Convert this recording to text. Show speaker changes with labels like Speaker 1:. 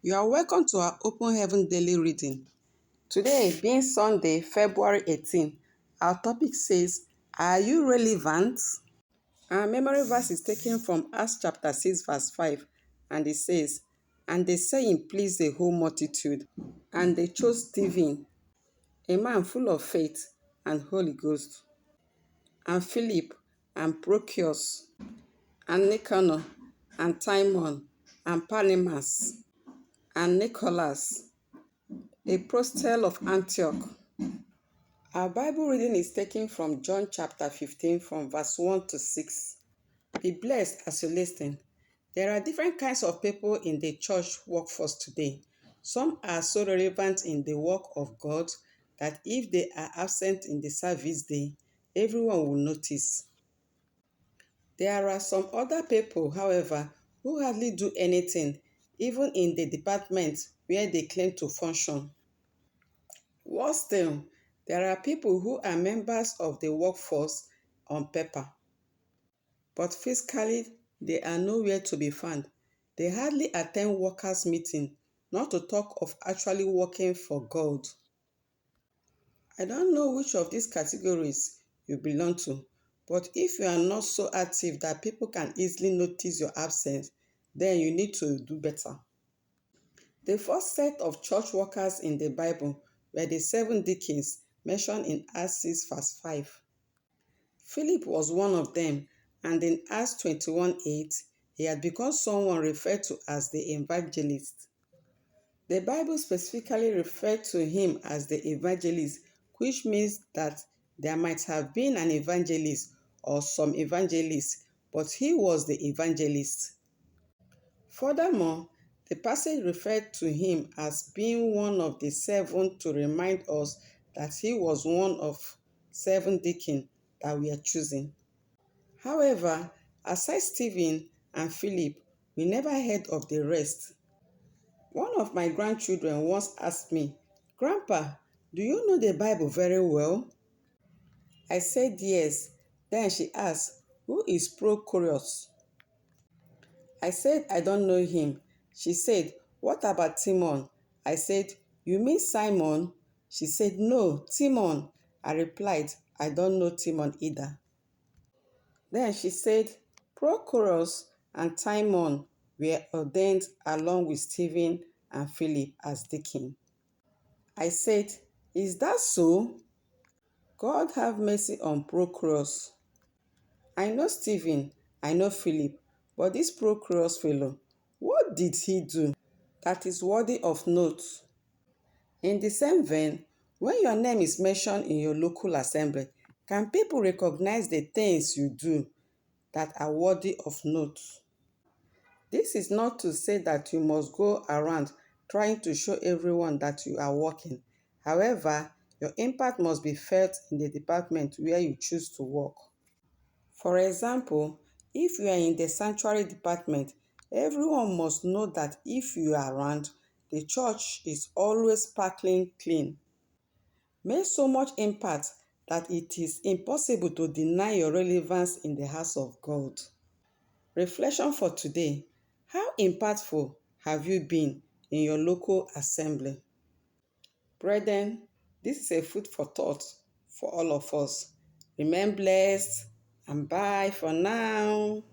Speaker 1: You are welcome to our Open Heaven Daily Reading. Today, being Sunday, February 18, our topic says, Are you relevant? Our memory verse is taken from Acts chapter 6, verse 5, and it says, And the saying pleased the whole multitude, and they chose Stephen, a man full of faith and Holy Ghost, and Philip, and Prochorus, and Nicanor, and Timon, and Parmenas, and Nicholas, a proselyte of Antioch. Our Bible reading is taken from John chapter 15 from verse 1 to 6. Be blessed as you listen. There are different kinds of people in the church workforce today. Some are so relevant in the work of God that if they are absent in the service day, everyone will notice. There are some other people, however, who hardly do anything, even in the department where they claim to function. Worse still, there are people who are members of the workforce on paper, but physically they are nowhere to be found. They hardly attend workers' meetings, not to talk of actually working for God. I don't know which of these categories you belong to, but if you are not so active that people can easily notice your absence, then you need to do better. The first set of church workers in the Bible were the 7 deacons mentioned in Acts 6 verse 5. Philip was one of them, and in Acts 21:8, he had become someone referred to as the evangelist. The Bible specifically referred to him as the evangelist, which means that there might have been an evangelist or some evangelists, but he was the evangelist. Furthermore, the passage referred to him as being one of the 7 to remind us that he was one of 7 deacons that we are choosing. However, aside Stephen and Philip, we never heard of the rest. One of my grandchildren once asked me, "Grandpa, do you know the Bible very well?" I said yes. Then she asked, "Who is Prochorus?" I said, "I don't know him." She said, "What about Timon?" I said, "You mean Simon?" She said, "No, Timon." I replied, "I don't know Timon either." Then she said, Prochorus and Timon were ordained along with Stephen and Philip as deacons. I said, "Is that so?" God have mercy on Prochorus. I know Stephen, I know Philip, but this Prochorus fellow, what did he do that is worthy of note? In the same vein, when your name is mentioned in your local assembly, can people recognize the things you do that are worthy of note? This is not to say that you must go around trying to show everyone that you are working. However, your impact must be felt in the department where you choose to work. For example, if you are in the sanctuary department, everyone must know that if you are around, the church is always sparkling clean. Make so much impact that it is impossible to deny your relevance in the house of God. Reflection for today. How impactful have you been in your local assembly? Brethren, this is a food for thought for all of us. Remain blessed and bye for now.